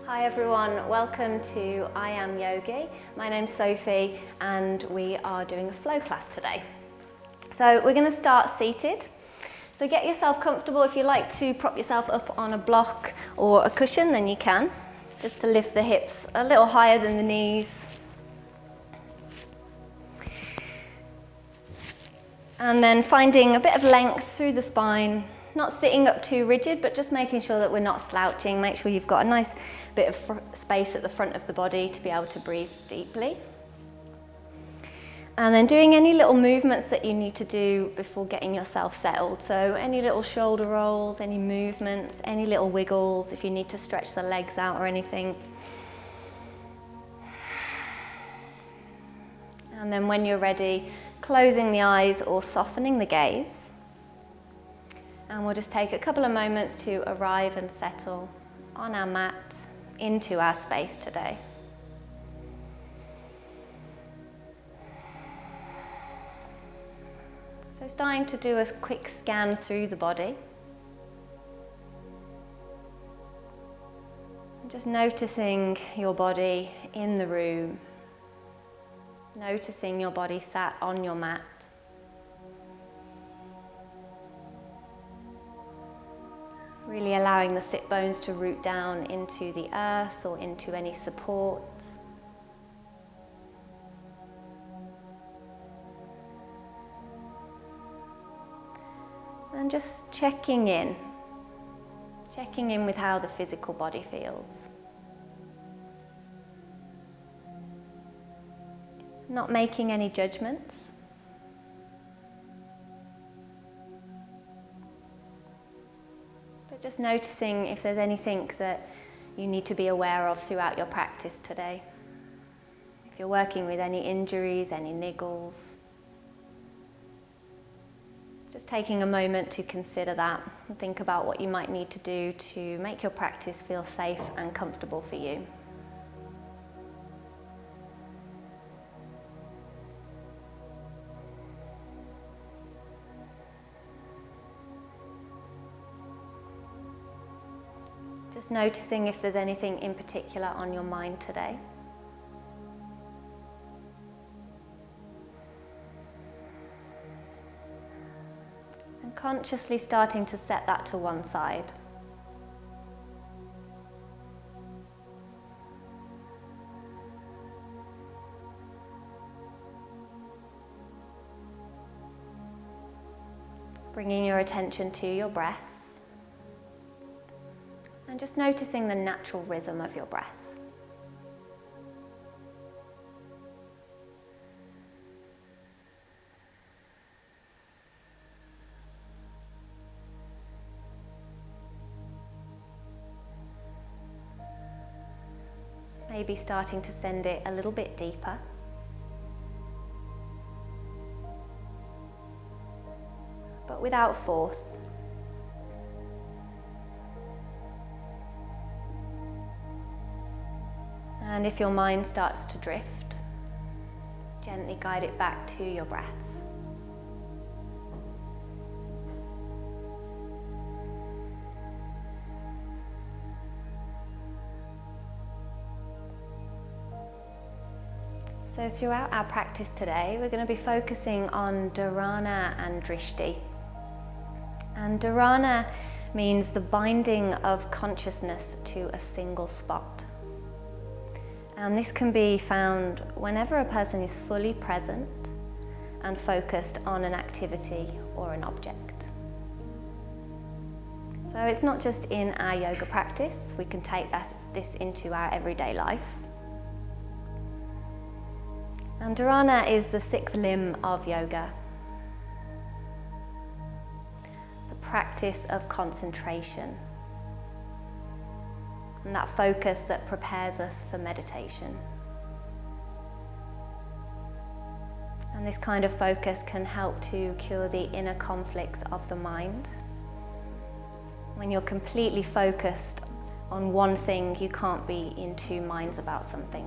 Hi everyone, welcome to I Am Yogi. My name's Sophie and we are doing a flow class today. So we're going to start seated. So get yourself comfortable. If you like to prop yourself up on a block or a cushion, then you can. Just to lift the hips a little higher than the knees. And then finding a bit of length through the spine. Not sitting up too rigid, but just making sure that we're not slouching. Make sure you've got a nice bit of space at the front of the body to be able to breathe deeply. And then doing any little movements that you need to do before getting yourself settled. So any little shoulder rolls, any movements, any little wiggles, if you need to stretch the legs out or anything. And then when you're ready, closing the eyes or softening the gaze. And we'll just take a couple of moments to arrive and settle on our mat into our space today. So starting to do a quick scan through the body. Just noticing your body in the room. Noticing your body sat on your mat. Really allowing the sit bones to root down into the earth or into any support. And just checking in with how the physical body feels. Not making any judgments. But just noticing if there's anything that you need to be aware of throughout your practice today. If you're working with any injuries, any niggles. Just taking a moment to consider that and think about what you might need to do to make your practice feel safe and comfortable for you. Just noticing if there's anything in particular on your mind today. And consciously starting to set that to one side. Bringing your attention to your breath. And just noticing the natural rhythm of your breath. Maybe starting to send it a little bit deeper. But without force. And if your mind starts to drift, gently guide it back to your breath. So throughout our practice today, we're going to be focusing on dharana and drishti. And dharana means the binding of consciousness to a single spot. And this can be found whenever a person is fully present and focused on an activity or an object. So it's not just in our yoga practice, we can take this into our everyday life. And dharana is the sixth limb of yoga. The practice of concentration. And that focus that prepares us for meditation. And this kind of focus can help to cure the inner conflicts of the mind. When you're completely focused on one thing, you can't be in two minds about something.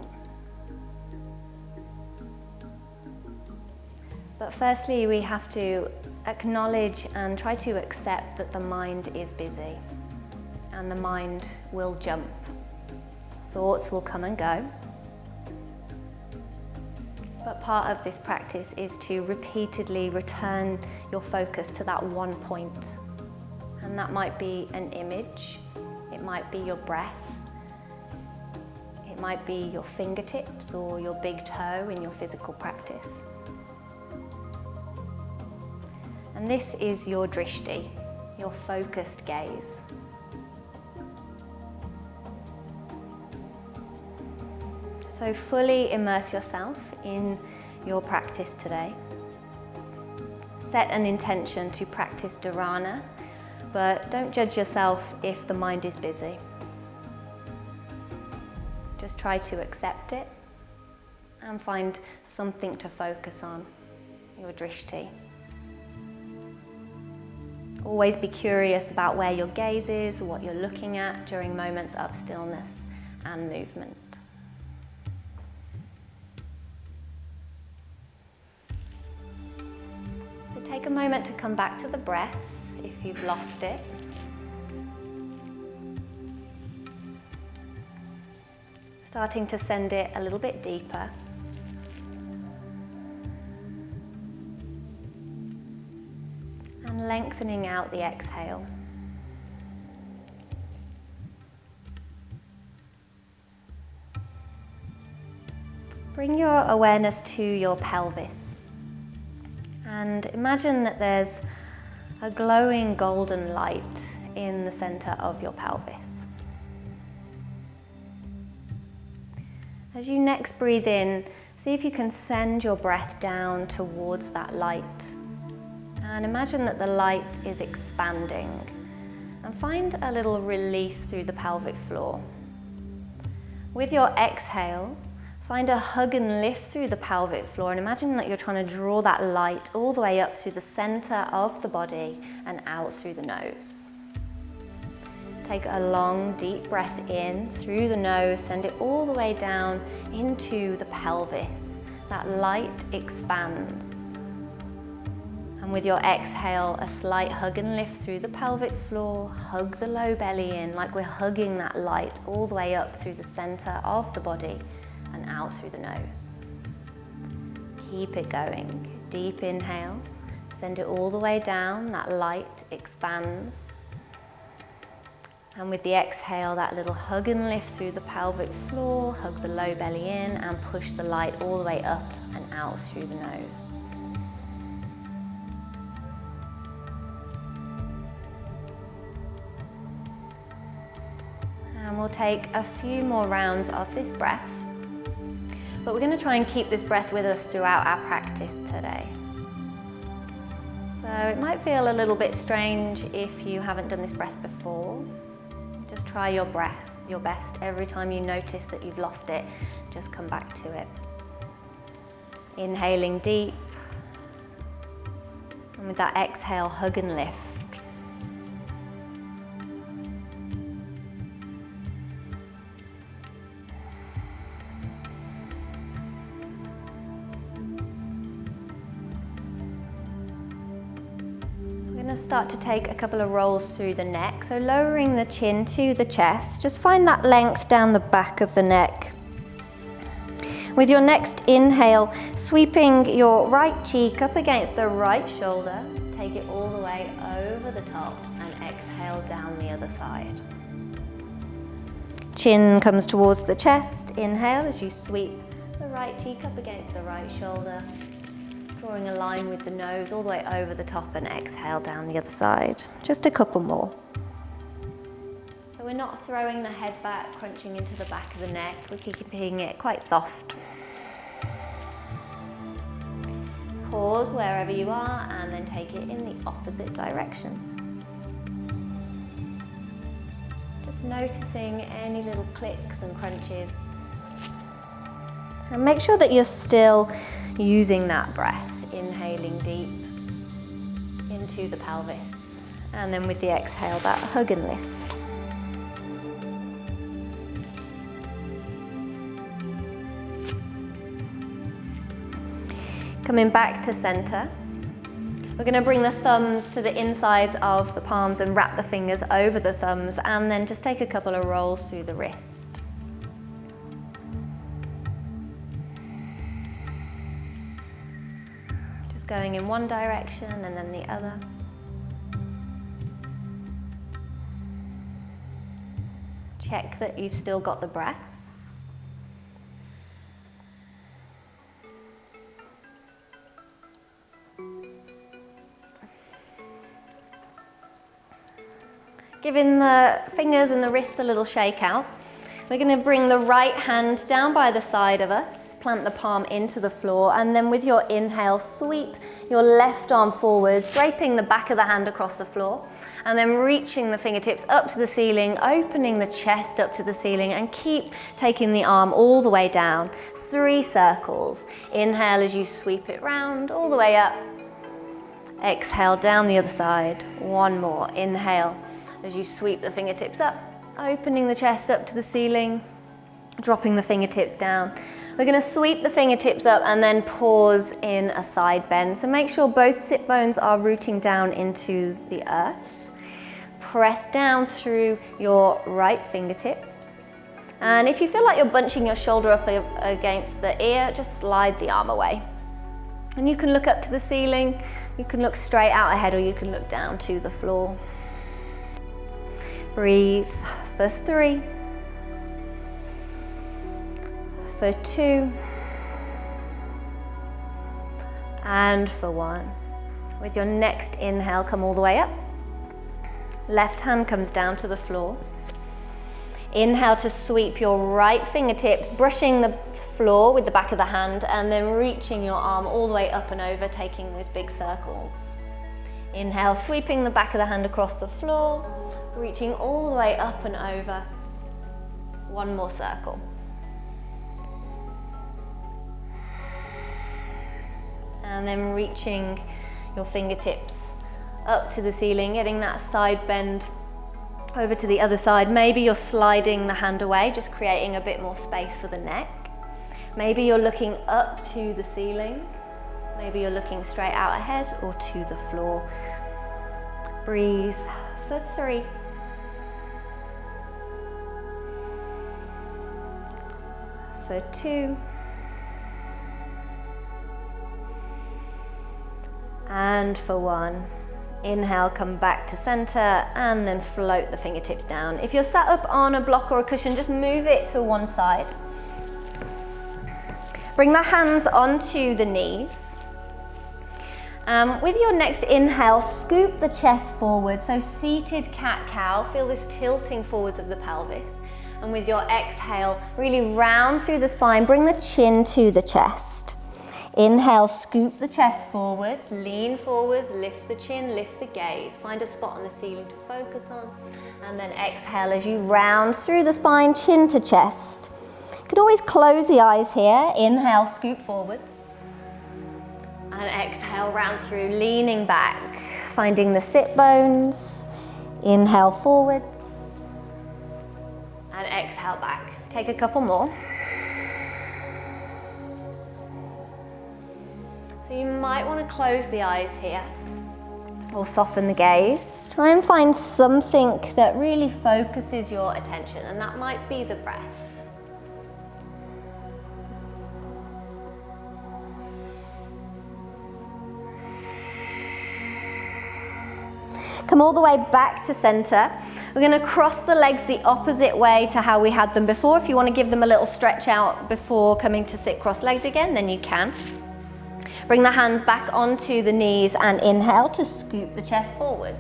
But firstly, we have to acknowledge and try to accept that the mind is busy and the mind will jump. Thoughts will come and go. But part of this practice is to repeatedly return your focus to that one point. And that might be an image, it might be your breath, it might be your fingertips or your big toe in your physical practice. And this is your drishti, your focused gaze. So fully immerse yourself in your practice today. Set an intention to practice dharana, but don't judge yourself if the mind is busy. Just try to accept it and find something to focus on, your drishti. Always be curious about where your gaze is, what you're looking at during moments of stillness and movement. So take a moment to come back to the breath if you've lost it. Starting to send it a little bit deeper. And lengthening out the exhale. Bring your awareness to your pelvis. And imagine that there's a glowing golden light in the center of your pelvis. As you next breathe in, see if you can send your breath down towards that light. And imagine that the light is expanding. And find a little release through the pelvic floor. With your exhale, find a hug and lift through the pelvic floor and imagine that you're trying to draw that light all the way up through the center of the body and out through the nose. Take a long, deep breath in through the nose, send it all the way down into the pelvis. That light expands. And with your exhale, a slight hug and lift through the pelvic floor, hug the low belly in like we're hugging that light all the way up through the center of the body and out through the nose. Keep it going. Deep inhale, send it all the way down, that light expands. And with the exhale, that little hug and lift through the pelvic floor, hug the low belly in and push the light all the way up and out through the nose. And we'll take a few more rounds of this breath. But we're going to try and keep this breath with us throughout our practice today. So it might feel a little bit strange if you haven't done this breath before. Just try your breath, your best. Every time you notice that you've lost it, just come back to it. Inhaling deep. And with that exhale, hug and lift. Start to take a couple of rolls through the neck, so lowering the chin to the chest. Just find that length down the back of the neck. With your next inhale, sweeping your right cheek up against the right shoulder, take it all the way over the top and exhale down the other side. Chin comes towards the chest. Inhale as you sweep the right cheek up against the right shoulder. Drawing a line with the nose all the way over the top and exhale down the other side. Just a couple more. So we're not throwing the head back, crunching into the back of the neck. We're keeping it quite soft. Pause wherever you are and then take it in the opposite direction. Just noticing any little clicks and crunches. And make sure that you're still using that breath, inhaling deep into the pelvis. And then with the exhale, that hug and lift. Coming back to center. We're going to bring the thumbs to the insides of the palms and wrap the fingers over the thumbs and then just take a couple of rolls through the wrist. going in one direction and then the other. Check that you've still got the breath. Giving the fingers and the wrists a little shake out. We're going to bring the right hand down by the side of us, plant the palm into the floor, and then with your inhale, sweep your left arm forwards, draping the back of the hand across the floor, and then reaching the fingertips up to the ceiling, opening the chest up to the ceiling, and keep taking the arm all the way down. 3 circles. Inhale as you sweep it round, all the way up. Exhale down the other side. 1 more. Inhale as you sweep the fingertips up, opening the chest up to the ceiling, dropping the fingertips down. We're going to sweep the fingertips up and then pause in a side bend. So make sure both sit bones are rooting down into the earth. Press down through your right fingertips. And if you feel like you're bunching your shoulder up against the ear, just slide the arm away. And you can look up to the ceiling, you can look straight out ahead, or you can look down to the floor. Breathe for 3, for 2, and for 1. With your next inhale, come all the way up. Left hand comes down to the floor. Inhale to sweep your right fingertips, brushing the floor with the back of the hand, and then reaching your arm all the way up and over, taking those big circles. Inhale, sweeping the back of the hand across the floor, reaching all the way up and over. 1 more circle. And then reaching your fingertips up to the ceiling, getting that side bend over to the other side. Maybe you're sliding the hand away, just creating a bit more space for the neck. Maybe you're looking up to the ceiling. Maybe you're looking straight out ahead or to the floor. Breathe for 3. For 2. And for 1. Inhale, come back to center, and then float the fingertips down. If you're sat up on a block or a cushion, just move it to one side. Bring the hands onto the knees. With your next inhale, scoop the chest forward. So seated cat-cow, feel this tilting forwards of the pelvis. And with your exhale, really round through the spine, bring the chin to the chest. Inhale, scoop the chest forwards, lean forwards, lift the chin, lift the gaze. Find a spot on the ceiling to focus on. And then exhale as you round through the spine, chin to chest. You could always close the eyes here. Inhale, scoop forwards. And exhale, round through, leaning back, finding the sit bones. Inhale forwards. And exhale back. Take a couple more. So you might want to close the eyes here or soften the gaze. Try and find something that really focuses your attention, and that might be the breath. Come all the way back to center. We're going to cross the legs the opposite way to how we had them before. If you want to give them a little stretch out before coming to sit cross-legged again, then you can. Bring the hands back onto the knees and inhale to scoop the chest forwards.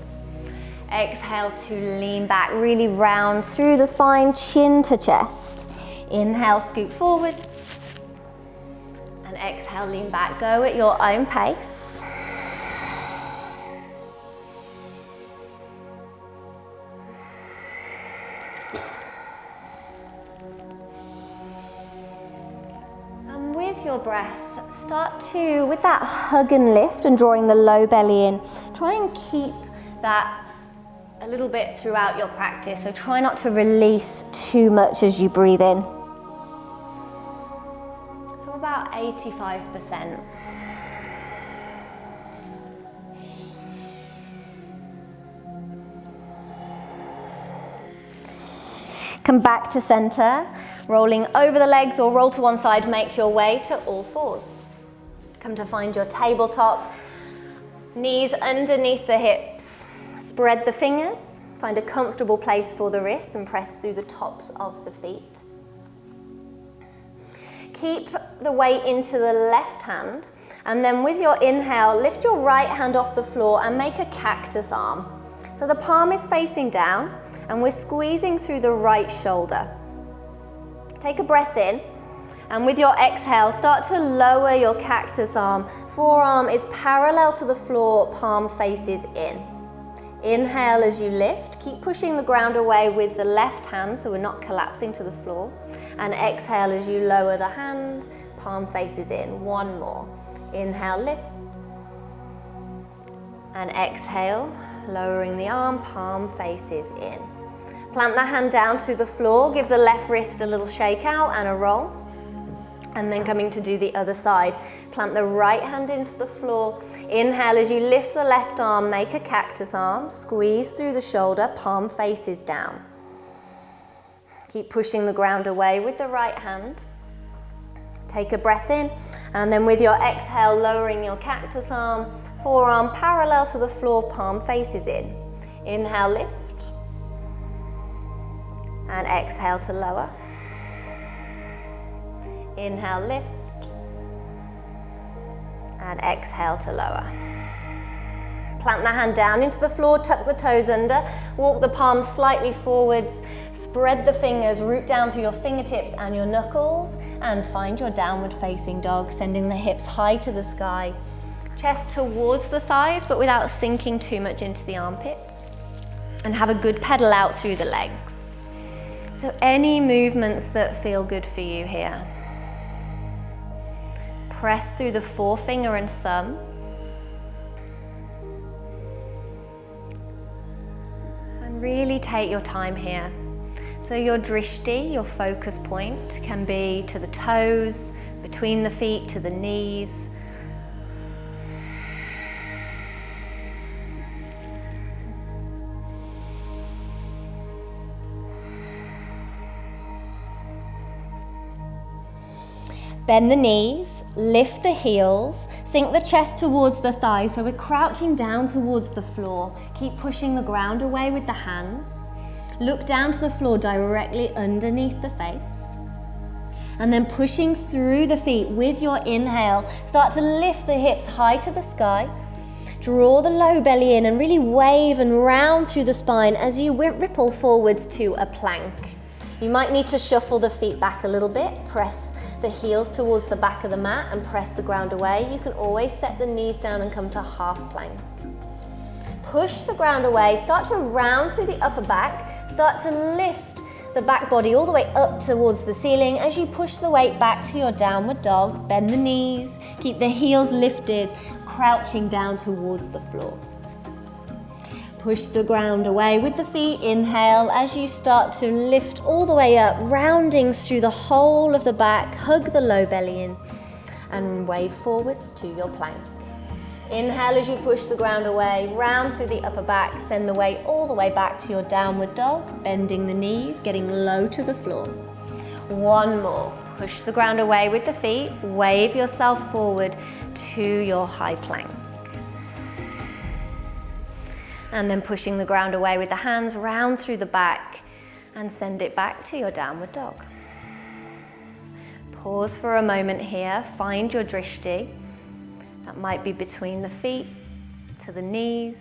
Exhale to lean back, really round through the spine, chin to chest. Inhale, scoop forward. And exhale, lean back. Go at your own pace. And with your breath, start to, with that hug and lift and drawing the low belly in, try and keep that a little bit throughout your practice. So try not to release too much as you breathe in. So about 85%. Come back to center, rolling over the legs or roll to one side, make your way to all fours. Come to find your tabletop. Knees underneath the hips. Spread the fingers. Find a comfortable place for the wrists and press through the tops of the feet. Keep the weight into the left hand, and then with your inhale, lift your right hand off the floor and make a cactus arm. So the palm is facing down and we're squeezing through the right shoulder. Take a breath in, and with your exhale, start to lower your cactus arm. Forearm is parallel to the floor, palm faces in. Inhale as you lift, keep pushing the ground away with the left hand so we're not collapsing to the floor. And exhale as you lower the hand, palm faces in. One more. Inhale, lift. And exhale, lowering the arm, palm faces in. Plant the hand down to the floor, give the left wrist a little shake out and a roll. And then coming to do the other side. Plant the right hand into the floor. Inhale as you lift the left arm, make a cactus arm, squeeze through the shoulder, palm faces down. Keep pushing the ground away with the right hand. Take a breath in, and then with your exhale, lowering your cactus arm, forearm parallel to the floor, palm faces in. Inhale, lift. And exhale to lower. Inhale, lift. And exhale to lower. Plant the hand down into the floor, tuck the toes under, walk the palms slightly forwards, spread the fingers, root down through your fingertips and your knuckles, and find your downward facing dog, sending the hips high to the sky. Chest towards the thighs, but without sinking too much into the armpits. And have a good pedal out through the legs. So any movements that feel good for you here. Press through the forefinger and thumb. And really take your time here. So your drishti, your focus point, can be to the toes, between the feet, to the knees. Bend the knees, lift the heels, sink the chest towards the thighs, so we're crouching down towards the floor. Keep pushing the ground away with the hands. Look down to the floor directly underneath the face. And then pushing through the feet with your inhale, start to lift the hips high to the sky. Draw the low belly in and really wave and round through the spine as you ripple forwards to a plank. You might need to shuffle the feet back a little bit, press the heels towards the back of the mat and press the ground away. You can always set the knees down and come to half plank. Push the ground away, start to round through the upper back, start to lift the back body all the way up towards the ceiling as you push the weight back to your downward dog. Bend the knees, keep the heels lifted, crouching down towards the floor. Push the ground away with the feet. Inhale as you start to lift all the way up, rounding through the whole of the back. Hug the low belly in and wave forwards to your plank. Inhale as you push the ground away, round through the upper back, send the weight all the way back to your downward dog, bending the knees, getting low to the floor. One more. Push the ground away with the feet, wave yourself forward to your high plank. And then pushing the ground away with the hands, round through the back and send it back to your downward dog. Pause for a moment here, find your drishti. That might be between the feet to the knees.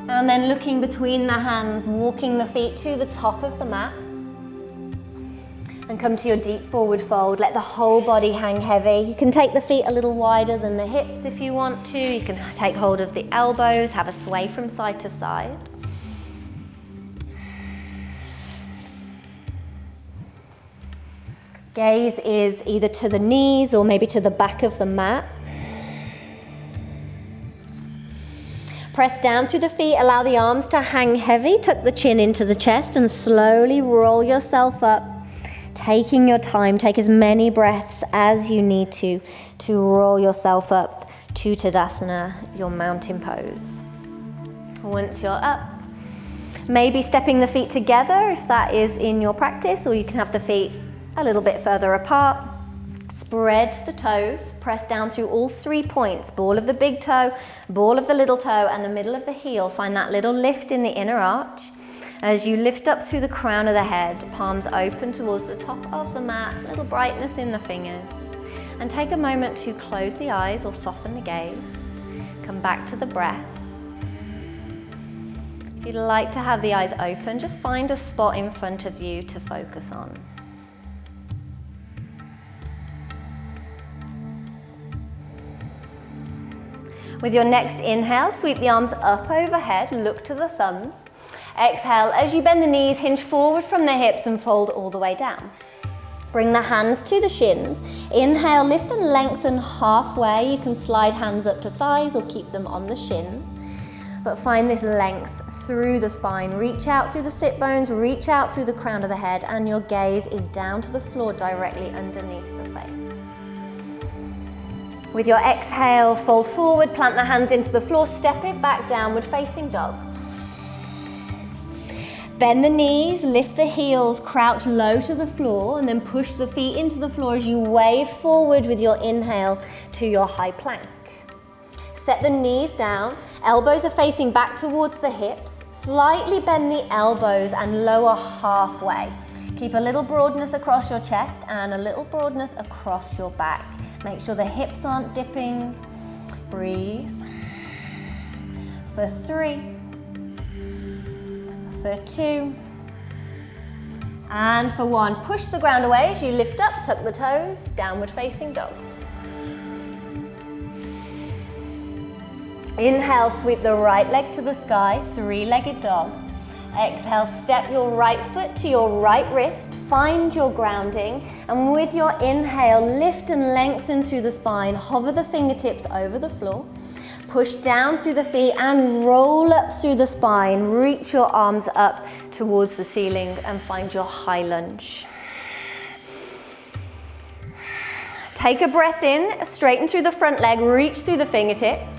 And then looking between the hands, walking the feet to the top of the mat. And come to your deep forward fold. Let the whole body hang heavy. You can take the feet a little wider than the hips if you want to. You can take hold of the elbows, have a sway from side to side. Gaze is either to the knees or maybe to the back of the mat. Press down through the feet, allow the arms to hang heavy. Tuck the chin into the chest and slowly roll yourself up. Taking your time, take as many breaths as you need to roll yourself up to Tadasana, your mountain pose. Once you're up, Maybe stepping the feet together if that is in your practice, or you can have the feet a little bit further apart. Spread the toes, press down through all 3 points, ball of the big toe, ball of the little toe, and the middle of the heel. Find that little lift in the inner arch. As you lift up through the crown of the head, palms open towards the top of the mat, little brightness in the fingers. And take a moment to close the eyes or soften the gaze. Come back to the breath. If you'd like to have the eyes open, just find a spot in front of you to focus on. With your next inhale, sweep the arms up overhead, look to the thumbs. Exhale, as you bend the knees, hinge forward from the hips and fold all the way down. Bring the hands to the shins. Inhale, lift and lengthen halfway. You can slide hands up to thighs or keep them on the shins. But find this length through the spine. Reach out through the sit bones, reach out through the crown of the head, and your gaze is down to the floor directly underneath the face. With your exhale, fold forward, plant the hands into the floor, step it back, downward facing dog. Bend the knees, lift the heels, crouch low to the floor, and then push the feet into the floor as you wave forward with your inhale to your high plank. Set the knees down, elbows are facing back towards the hips, slightly bend the elbows and lower halfway. Keep a little broadness across your chest and a little broadness across your back. Make sure the hips aren't dipping. Breathe. For 3, for 2, and for 1. Push the ground away as you lift up, tuck the toes, downward facing dog. Inhale, sweep the right leg to the sky, 3-legged dog. Exhale, step your right foot to your right wrist, find your grounding, and with your inhale, lift and lengthen through the spine, hover the fingertips over the floor, push down through the feet and roll up through the spine, reach your arms up towards the ceiling and find your high lunge. Take a breath in, straighten through the front leg, reach through the fingertips.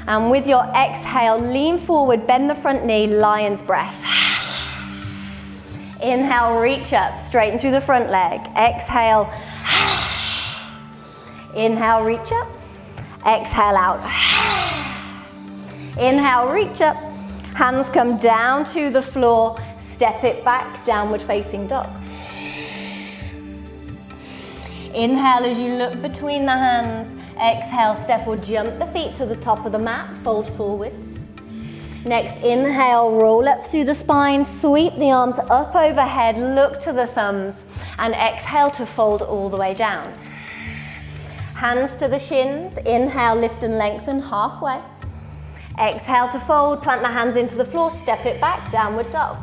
And with your exhale, lean forward, bend the front knee, lion's breath. Inhale, reach up, straighten through the front leg. Exhale. Inhale, reach up. Exhale out. Inhale, reach up. Hands come down to the floor. Step it back, downward facing dog. Inhale as you look between the hands. Exhale, step or jump the feet to the top of the mat, fold forwards. Next, inhale, roll up through the spine, sweep the arms up overhead, look to the thumbs, and exhale to fold all the way down. Hands to the shins, inhale, lift and lengthen halfway. Exhale to fold, plant the hands into the floor, step it back, downward dog.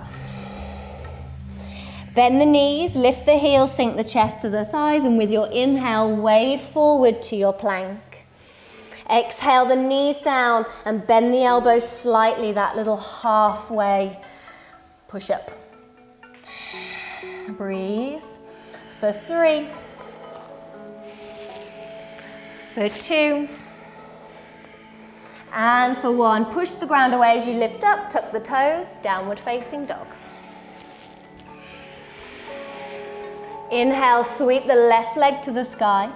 Bend the knees, lift the heels, sink the chest to the thighs, and with your inhale, wave forward to your plank. Exhale the knees down and bend the elbows slightly, that little halfway push up. Breathe. For 3, for 2, and for 1. Push the ground away as you lift up, tuck the toes, downward facing dog. Inhale, sweep the left leg to the sky.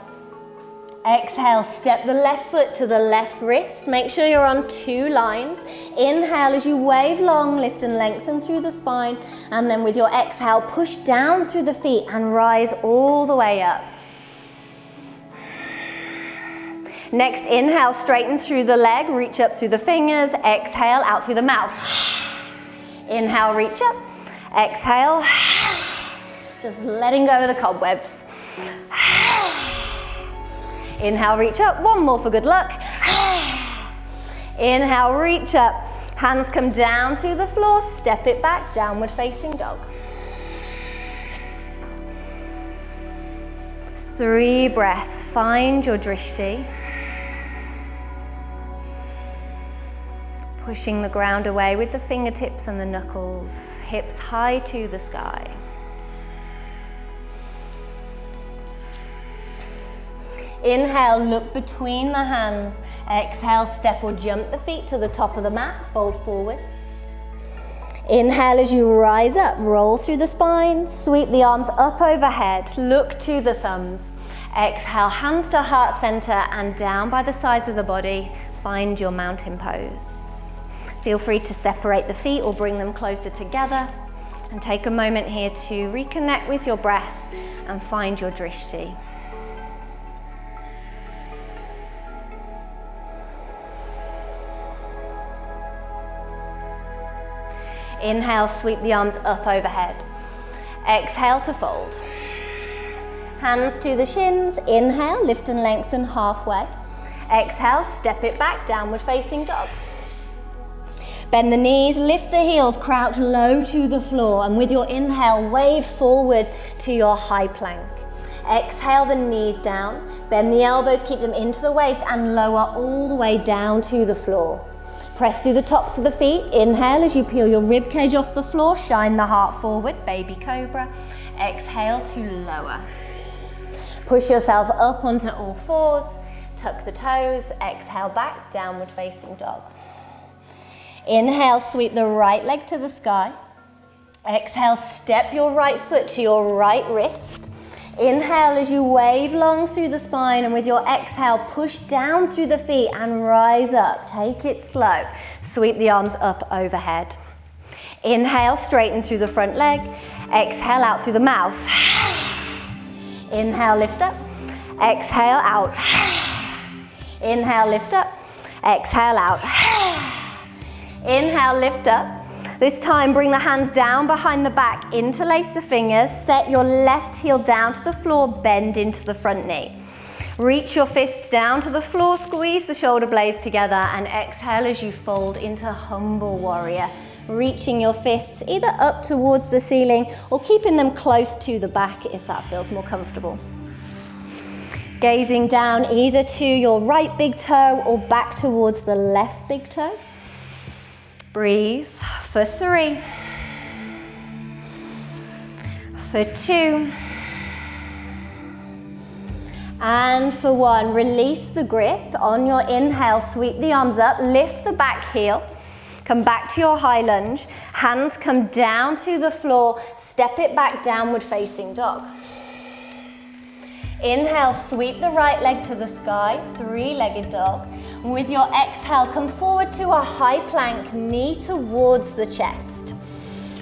Exhale, step the left foot to the left wrist. Make sure you're on 2 lines. Inhale as you wave long, lift and lengthen through the spine. And then with your exhale, push down through the feet and rise all the way up. Next, inhale, straighten through the leg, reach up through the fingers. Exhale, out through the mouth. Inhale, reach up. Exhale. Just letting go of the cobwebs. Inhale, reach up. 1 more for good luck. Inhale, reach up. Hands come down to the floor. Step it back, downward facing dog. 3 breaths. Find your drishti. Pushing the ground away with the fingertips and the knuckles. Hips high to the sky. Inhale, look between the hands. Exhale, step or jump the feet to the top of the mat, fold forwards. Inhale as you rise up, roll through the spine, sweep the arms up overhead, look to the thumbs. Exhale, hands to heart center and down by the sides of the body, find your mountain pose. Feel free to separate the feet or bring them closer together and take a moment here to reconnect with your breath and find your drishti. Inhale, sweep the arms up overhead. Exhale to fold. Hands to the shins. Inhale, lift and lengthen halfway. Exhale, step it back, downward facing dog. Bend the knees, lift the heels, crouch low to the floor, and with your inhale, wave forward to your high plank. Exhale the knees down, bend the elbows, keep them into the waist, and lower all the way down to the floor. Press through the tops of the feet. Inhale as you peel your rib cage off the floor, shine the heart forward, baby cobra. Exhale to lower. Push yourself up onto all fours, tuck the toes, exhale back, downward facing dog. Inhale, sweep the right leg to the sky. Exhale, step your right foot to your right wrist. Inhale as you wave long through the spine, and with your exhale, push down through the feet and rise up. Take it slow. Sweep the arms up overhead. Inhale, straighten through the front leg. Exhale out through the mouth. Inhale, lift up. Exhale, out. Inhale, lift up. Exhale, out. Inhale, lift up. This time, bring the hands down behind the back, interlace the fingers, set your left heel down to the floor, bend into the front knee. Reach your fists down to the floor, squeeze the shoulder blades together, and exhale as you fold into humble warrior, reaching your fists either up towards the ceiling or keeping them close to the back if that feels more comfortable. Gazing down either to your right big toe or back towards the left big toe. Breathe for 3, for 2, and for 1. Release the grip. On your inhale, sweep the arms up, lift the back heel, come back to your high lunge, hands come down to the floor, step it back, downward facing dog. Inhale, sweep the right leg to the sky, three-legged dog. With your exhale, come forward to a high plank, knee towards the chest.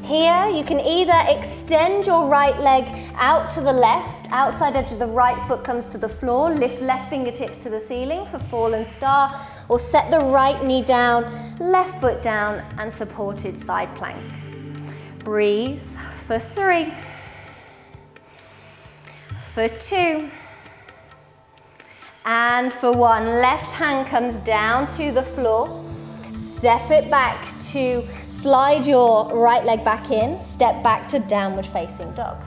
Here, you can either extend your right leg out to the left, outside edge of the right foot comes to the floor, lift left fingertips to the ceiling for fallen star, or set the right knee down, left foot down, and supported side plank. Breathe for 3, for 2, and for 1. Left hand comes down to the floor. Step it back to slide your right leg back in. Step back to downward facing dog.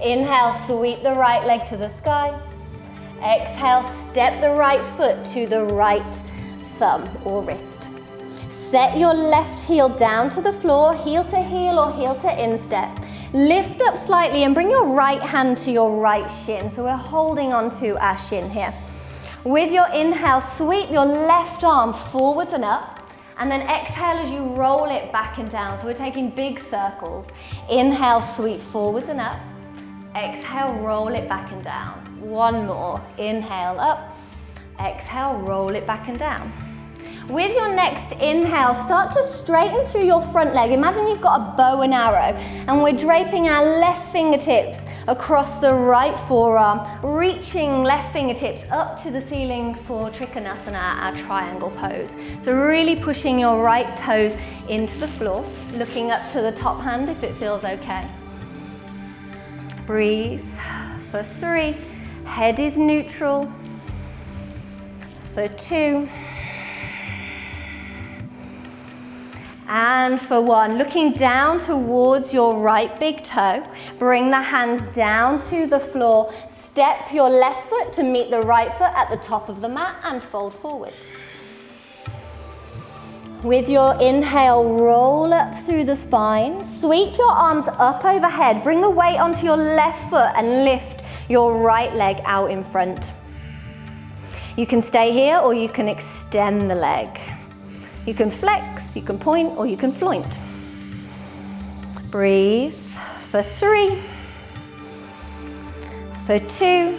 Inhale, sweep the right leg to the sky. Exhale, step the right foot to the right thumb or wrist. Set your left heel down to the floor, heel to heel or heel to instep. Lift up slightly and bring your right hand to your right shin. So we're holding onto our shin here. With your inhale, sweep your left arm forwards and up, and then exhale as you roll it back and down. So we're taking big circles. Inhale, sweep forwards and up. Exhale, roll it back and down. One more. Inhale, up. Exhale, roll it back and down. With your next inhale, start to straighten through your front leg. Imagine you've got a bow and arrow, and we're draping our left fingertips across the right forearm, reaching left fingertips up to the ceiling for Trikonasana, our triangle pose. So really pushing your right toes into the floor, looking up to the top hand if it feels okay. Breathe for 3, head is neutral, for 2, and for 1, looking down towards your right big toe, bring the hands down to the floor, step your left foot to meet the right foot at the top of the mat and fold forwards. With your inhale, roll up through the spine, sweep your arms up overhead, bring the weight onto your left foot and lift your right leg out in front. You can stay here or you can extend the leg. You can flex, you can point, or you can floint. Breathe for 3, for 2,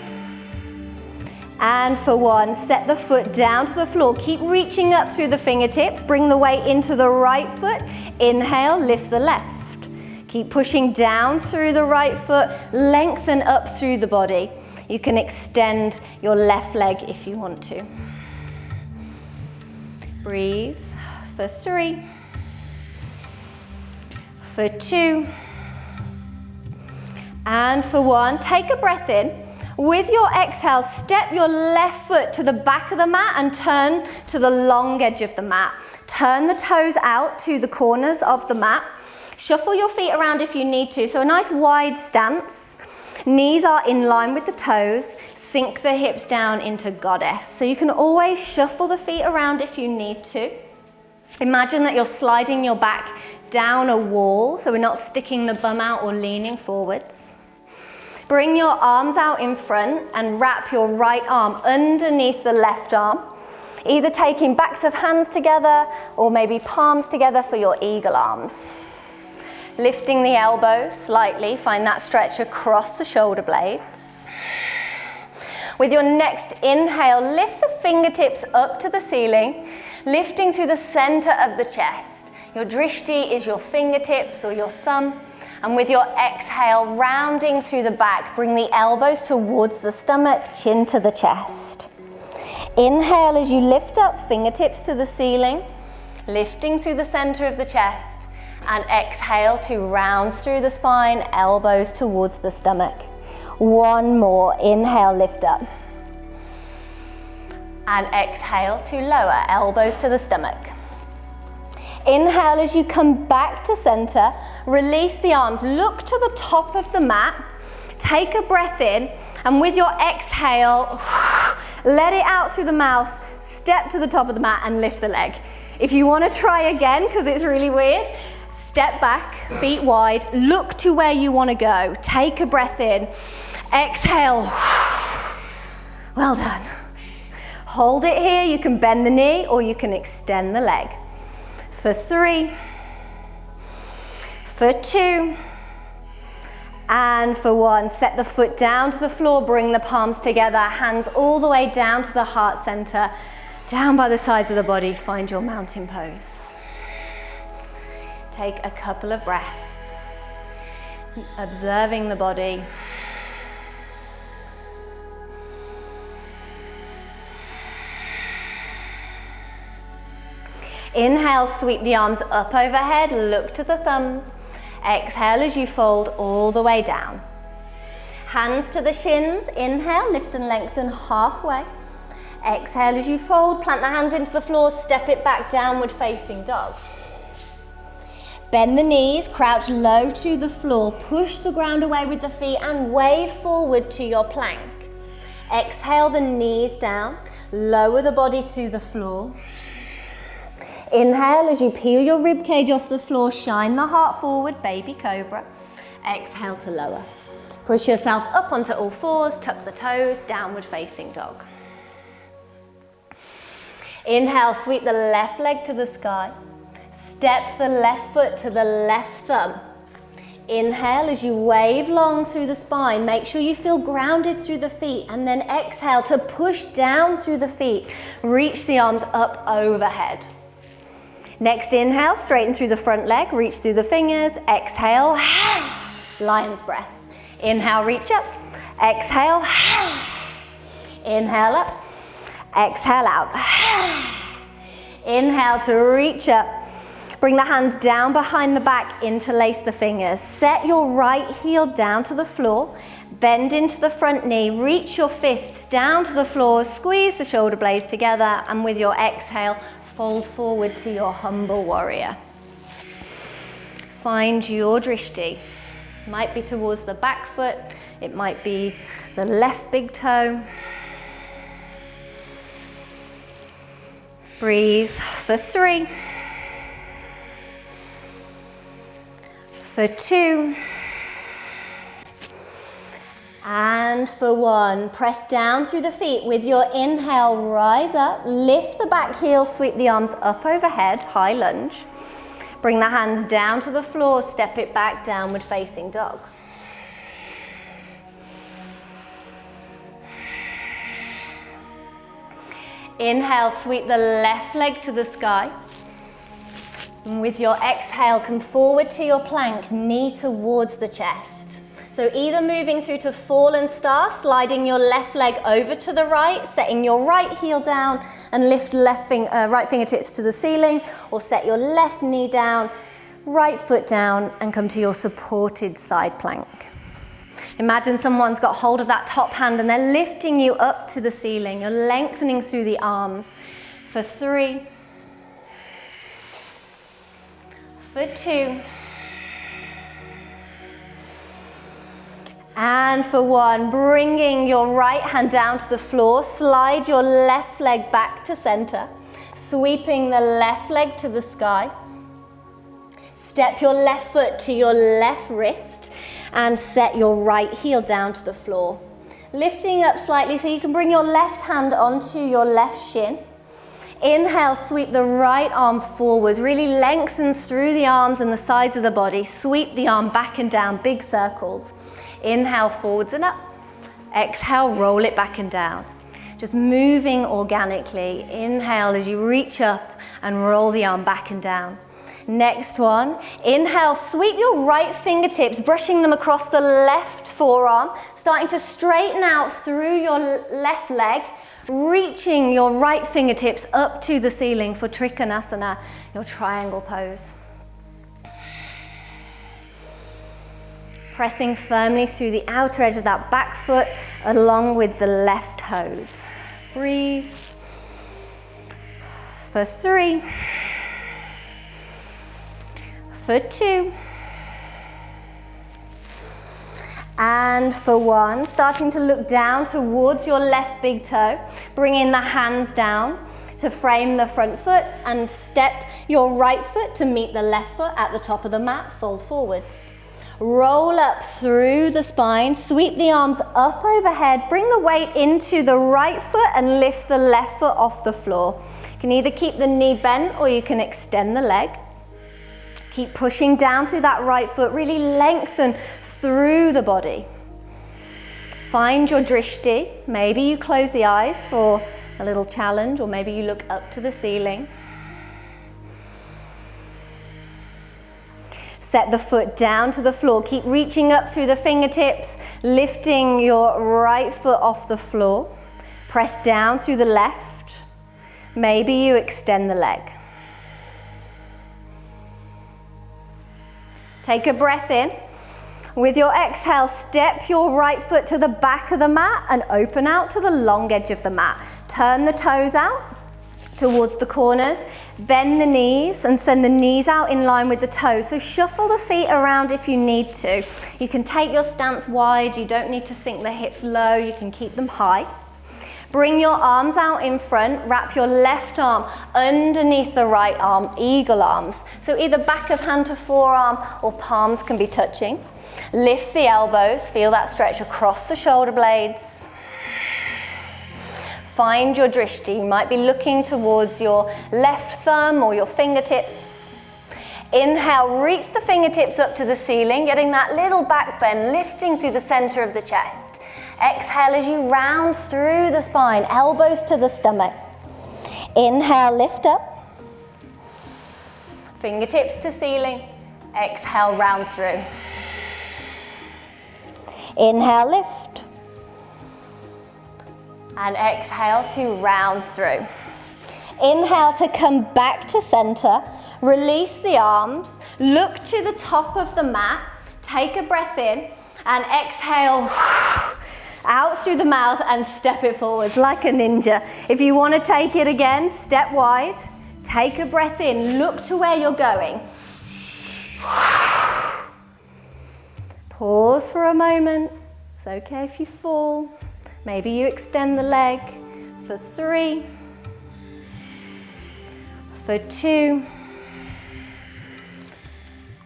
and for 1. Set the foot down to the floor. Keep reaching up through the fingertips. Bring the weight into the right foot. Inhale, lift the left. Keep pushing down through the right foot. Lengthen up through the body. You can extend your left leg if you want to. Breathe for 3, for 2, and for 1. Take a breath in. With your exhale, step your left foot to the back of the mat and turn to the long edge of the mat. Turn the toes out to the corners of the mat. Shuffle your feet around if you need to. So a nice wide stance. Knees are in line with the toes. Sink the hips down into goddess. So you can always shuffle the feet around if you need to. Imagine that you're sliding your back down a wall, so we're not sticking the bum out or leaning forwards. Bring your arms out in front and wrap your right arm underneath the left arm, either taking backs of hands together or maybe palms together for your eagle arms. Lifting the elbows slightly, find that stretch across the shoulder blades. With your next inhale, lift the fingertips up to the ceiling, lifting through the center of the chest. Your drishti is your fingertips or your thumb. And with your exhale, rounding through the back, bring the elbows towards the stomach, chin to the chest. Inhale as you lift up, fingertips to the ceiling, lifting through the center of the chest. And exhale to round through the spine, elbows towards the stomach. One more, inhale, lift up. And exhale to lower, elbows to the stomach. Inhale as you come back to center, release the arms, look to the top of the mat, take a breath in, and with your exhale, let it out through the mouth, step to the top of the mat and lift the leg. If you want to try again, because it's really weird, step back, feet wide, look to where you want to go, take a breath in, exhale, well done. Hold it here, you can bend the knee or you can extend the leg. For 3, for 2, and for 1. Set the foot down to the floor, bring the palms together, hands all the way down to the heart center, down by the sides of the body, find your mountain pose. Take a couple of breaths, observing the body. Inhale, sweep the arms up overhead, look to the thumbs. Exhale as you fold all the way down. Hands to the shins, inhale, lift and lengthen halfway. Exhale as you fold, plant the hands into the floor, step it back, downward facing dog. Bend the knees, crouch low to the floor, push the ground away with the feet and wave forward to your plank. Exhale the knees down, lower the body to the floor. Inhale as you peel your rib cage off the floor, shine the heart forward, baby cobra. Exhale to lower. Push yourself up onto all fours, tuck the toes, downward facing dog. Inhale, sweep the left leg to the sky. Step the left foot to the left thumb. Inhale as you wave long through the spine. Make sure you feel grounded through the feet, and then exhale to push down through the feet. Reach the arms up overhead. Next inhale, straighten through the front leg, reach through the fingers. Exhale, lion's breath. Inhale, reach up. Exhale, inhale up. Exhale out. Inhale to reach up. Bring the hands down behind the back, interlace the fingers. Set your right heel down to the floor. Bend into the front knee, reach your fists down to the floor, squeeze the shoulder blades together, and with your exhale, fold forward to your humble warrior. Find your drishti. It might be towards the back foot, it might be the left big toe. Breathe for 3, for 2, And for 1, press down through the feet. With your inhale, rise up, lift the back heel, sweep the arms up overhead, high lunge. Bring the hands down to the floor, step it back, downward facing dog. Inhale, sweep the left leg to the sky. And with your exhale, come forward to your plank, knee towards the chest. So either moving through to fallen star, sliding your left leg over to the right, setting your right heel down and lift right fingertips to the ceiling, or set your left knee down, right foot down and come to your supported side plank. Imagine someone's got hold of that top hand and they're lifting you up to the ceiling. You're lengthening through the arms. For 3, for 2, and for 1, bringing your right hand down to the floor, slide your left leg back to center, sweeping the left leg to the sky. Step your left foot to your left wrist and set your right heel down to the floor. Lifting up slightly so you can bring your left hand onto your left shin. Inhale, sweep the right arm forwards, really lengthens through the arms and the sides of the body. Sweep the arm back and down, big circles. Inhale, forwards and up. Exhale, roll it back and down. Just moving organically. Inhale as you reach up and roll the arm back and down. Next one, inhale, sweep your right fingertips, brushing them across the left forearm, starting to straighten out through your left leg, reaching your right fingertips up to the ceiling for Trikonasana, your triangle pose. Pressing firmly through the outer edge of that back foot along with the left toes. Breathe. For 3. For 2. And for 1, starting to look down towards your left big toe, bringing the hands down to frame the front foot and step your right foot to meet the left foot at the top of the mat, fold forwards. Roll up through the spine, sweep the arms up overhead, bring the weight into the right foot and lift the left foot off the floor. You can either keep the knee bent or you can extend the leg. Keep pushing down through that right foot, really lengthen through the body. Find your drishti. Maybe you close the eyes for a little challenge, or maybe you look up to the ceiling. Set the foot down to the floor. Keep reaching up through the fingertips, lifting your right foot off the floor. Press down through the left. Maybe you extend the leg. Take a breath in. With your exhale, step your right foot to the back of the mat and open out to the long edge of the mat. Turn the toes out towards the corners, bend the knees and send the knees out in line with the toes. So shuffle the feet around if you need to. You can take your stance wide, you don't need to sink the hips low, you can keep them high. Bring your arms out in front, wrap your left arm underneath the right arm, eagle arms. So either back of hand to forearm or palms can be touching. Lift the elbows, feel that stretch across the shoulder blades. Find your drishti. You might be looking towards your left thumb or your fingertips. Inhale, reach the fingertips up to the ceiling, getting that little back bend, lifting through the center of the chest. Exhale as you round through the spine, elbows to the stomach. Inhale, lift up. Fingertips to ceiling. Exhale, round through. Inhale, lift. And exhale to round through. Inhale to come back to center. Release the arms. Look to the top of the mat. Take a breath in and exhale out through the mouth and step it forwards like a ninja. If you want to take it again, step wide. Take a breath in. Look to where you're going. Pause for a moment. It's okay if you fall. Maybe you extend the leg. For 3, for 2,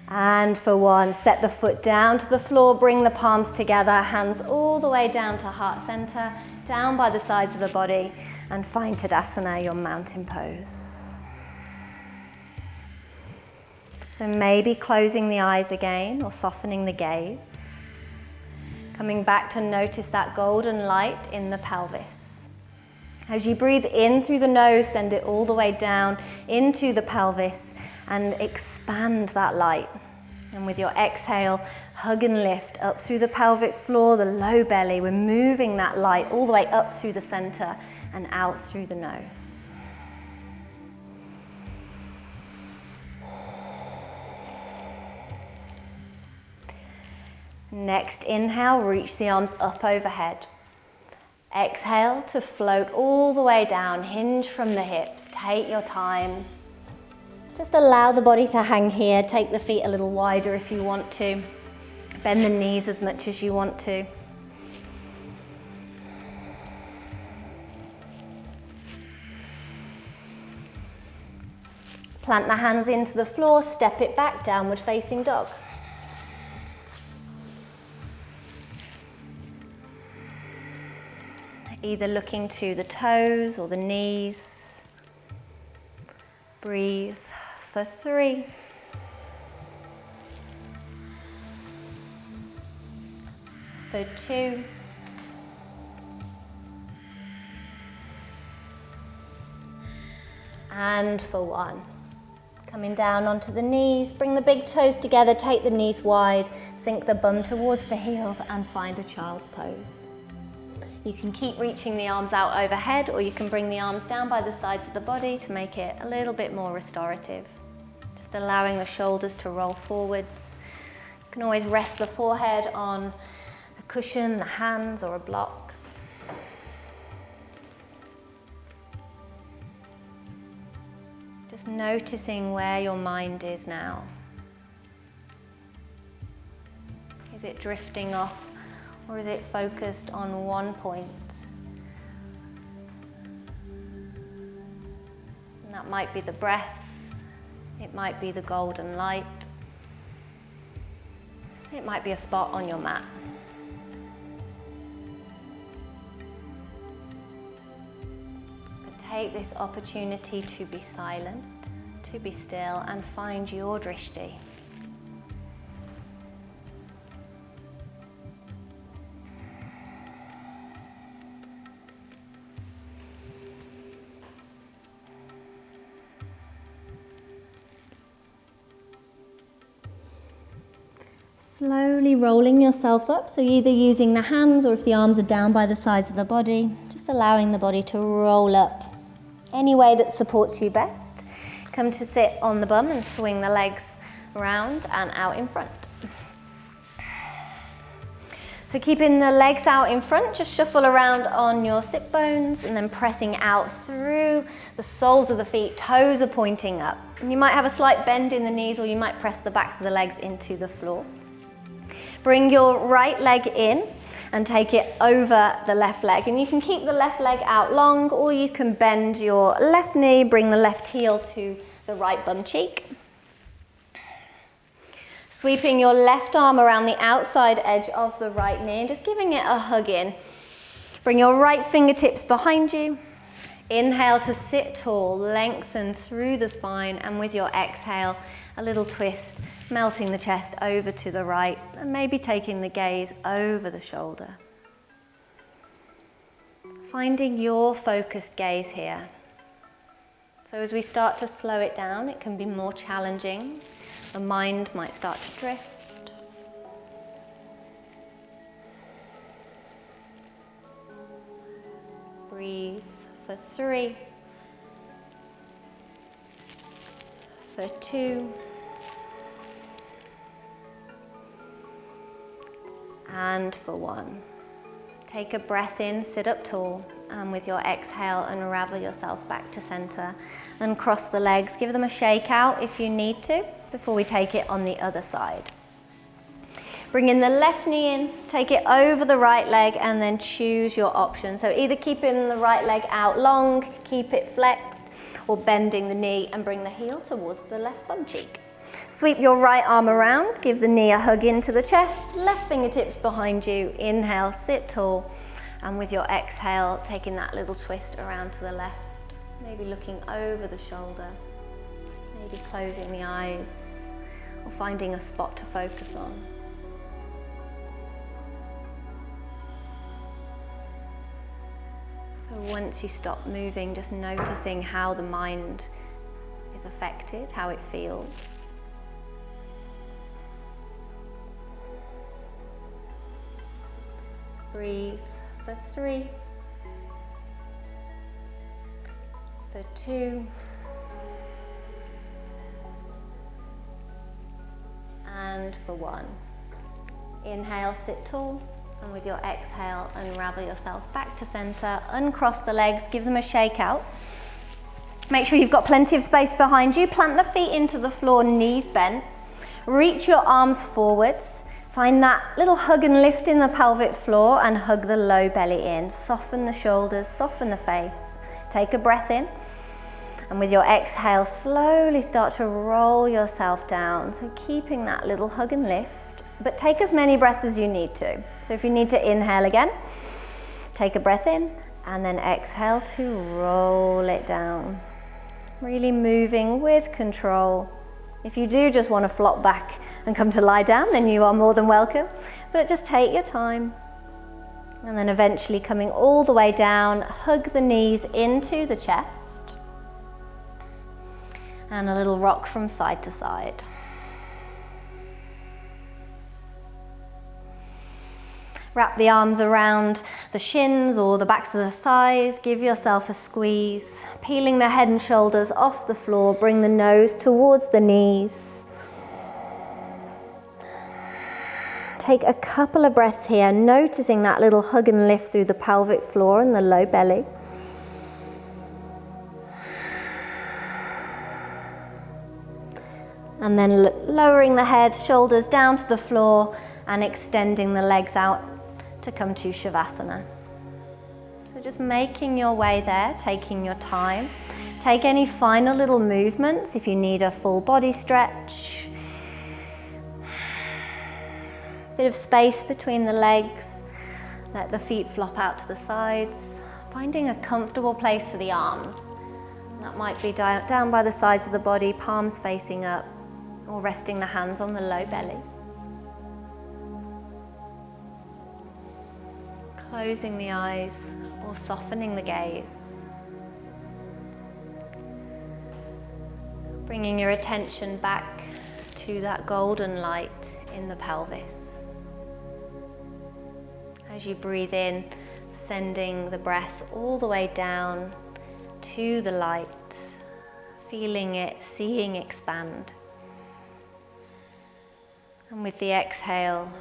And for 1, set the foot down to the floor, bring the palms together, hands all the way down to heart center, down by the sides of the body, and find Tadasana, your mountain pose. So maybe closing the eyes again or softening the gaze. Coming back to notice that golden light in the pelvis. As you breathe in through the nose, send it all the way down into the pelvis and expand that light. And with your exhale, hug and lift up through the pelvic floor, the low belly. We're moving that light all the way up through the center and out through the nose. Next, inhale, reach the arms up overhead. Exhale to float all the way down, hinge from the hips. Take your time. Just allow the body to hang here. Take the feet a little wider if you want to. Bend the knees as much as you want to. Plant the hands into the floor, step it back, downward facing dog. Either looking to the toes or the knees. Breathe for 3. For 2. And for 1. Coming down onto the knees, bring the big toes together, take the knees wide, sink the bum towards the heels and find a child's pose. You can keep reaching the arms out overhead, or you can bring the arms down by the sides of the body to make it a little bit more restorative. Just allowing the shoulders to roll forwards. You can always rest the forehead on a cushion, the hands, or a block. Just noticing where your mind is now. Is it drifting off? Or is it focused on one point? And that might be the breath, it might be the golden light, it might be a spot on your mat. But take this opportunity to be silent, to be still, and find your drishti. Slowly rolling yourself up, so either using the hands or if the arms are down by the sides of the body, just allowing the body to roll up any way that supports you best. Come to sit on the bum and swing the legs around and out in front. So keeping the legs out in front, just shuffle around on your sit bones and then pressing out through the soles of the feet, toes are pointing up. And you might have a slight bend in the knees, or you might press the backs of the legs into the floor. Bring your right leg in and take it over the left leg. And you can keep the left leg out long, or you can bend your left knee, bring the left heel to the right bum cheek. Sweeping your left arm around the outside edge of the right knee and just giving it a hug in. Bring your right fingertips behind you. Inhale to sit tall, lengthen through the spine, and with your exhale, a little twist, melting the chest over to the right and maybe taking the gaze over the shoulder. Finding your focused gaze here. So as we start to slow it down, it can be more challenging. The mind might start to drift. Breathe for 3, for 2, and for 1. Take a breath in, sit up tall, and with your exhale, unravel yourself back to center and cross the legs. Give them a shake out if you need to before we take it on the other side. Bring in the left knee in, take it over the right leg, and then choose your option. So either keeping the right leg out long, keep it flexed, or bending the knee and bring the heel towards the left bum cheek. Sweep your right arm around, give the knee a hug into the chest, left fingertips behind you, inhale, sit tall, and with your exhale, taking that little twist around to the left, maybe looking over the shoulder, maybe closing the eyes, or finding a spot to focus on. So once you stop moving, just noticing how the mind is affected, how it feels. Breathe for 3, for 2, and for 1. Inhale, sit tall, and with your exhale, unravel yourself back to center, uncross the legs, give them a shake out. Make sure you've got plenty of space behind you. Plant the feet into the floor, knees bent. Reach your arms forwards. Find that little hug and lift in the pelvic floor and hug the low belly in. Soften the shoulders, soften the face. Take a breath in. And with your exhale, slowly start to roll yourself down. So keeping that little hug and lift, but take as many breaths as you need to. So if you need to inhale again, take a breath in and then exhale to roll it down. Really moving with control. If you do just want to flop back and come to lie down, then you are more than welcome. But just take your time. And then eventually coming all the way down, hug the knees into the chest. And a little rock from side to side. Wrap the arms around the shins or the backs of the thighs. Give yourself a squeeze. Peeling the head and shoulders off the floor. Bring the nose towards the knees. Take a couple of breaths here, noticing that little hug and lift through the pelvic floor and the low belly. And then lowering the head, shoulders down to the floor and extending the legs out to come to Shavasana. So just making your way there, taking your time. Take any final little movements if you need a full body stretch. Bit of space between the legs. Let the feet flop out to the sides. Finding a comfortable place for the arms. That might be down by the sides of the body, palms facing up, or resting the hands on the low belly. Closing the eyes or softening the gaze. Bringing your attention back to that golden light in the pelvis. As you breathe in, sending the breath all the way down to the light, feeling it, seeing expand. And with the exhale,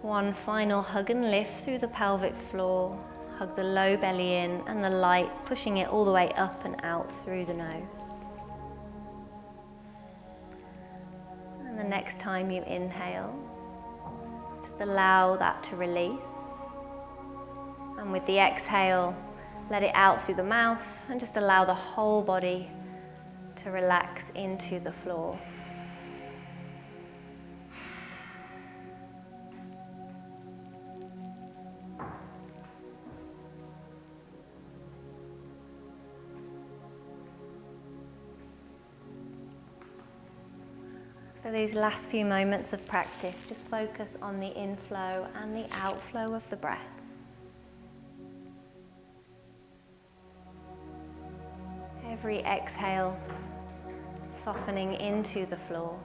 one final hug and lift through the pelvic floor. Hug the low belly in and the light, pushing it all the way up and out through the nose. And the next time you inhale, just allow that to release. And with the exhale, let it out through the mouth and just allow the whole body to relax into the floor. For these last few moments of practice, just focus on the inflow and the outflow of the breath. Every exhale, softening into the floor.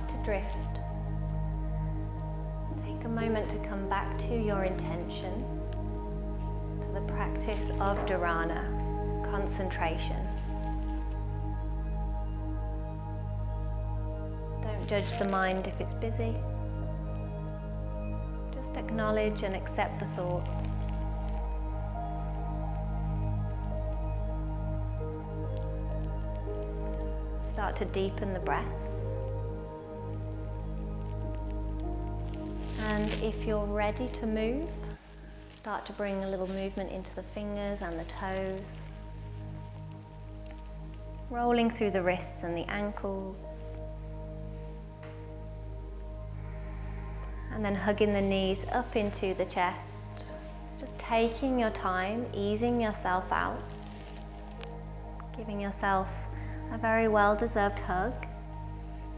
to drift, take a moment to come back to your intention, to the practice of dharana, concentration. Don't judge the mind if it's busy. Just acknowledge and accept the thoughts. Start to deepen the breath. And if you're ready to move, start to bring a little movement into the fingers and the toes. Rolling through the wrists and the ankles. And then hugging the knees up into the chest. Just taking your time, easing yourself out. Giving yourself a very well-deserved hug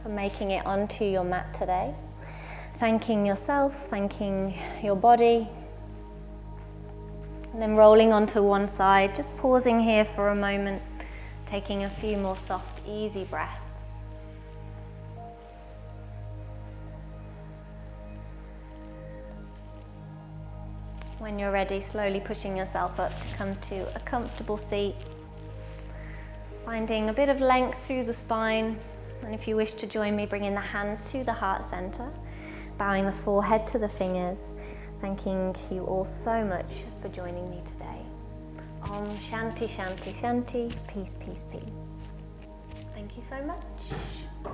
for making it onto your mat today. Thanking yourself, thanking your body. And then rolling onto one side, just pausing here for a moment, taking a few more soft, easy breaths. When you're ready, slowly pushing yourself up to come to a comfortable seat. Finding a bit of length through the spine. And if you wish to join me, bringing the hands to the heart center, bowing the forehead to the fingers, thanking you all so much for joining me today. Om Shanti Shanti Shanti, peace, peace, peace. Thank you so much.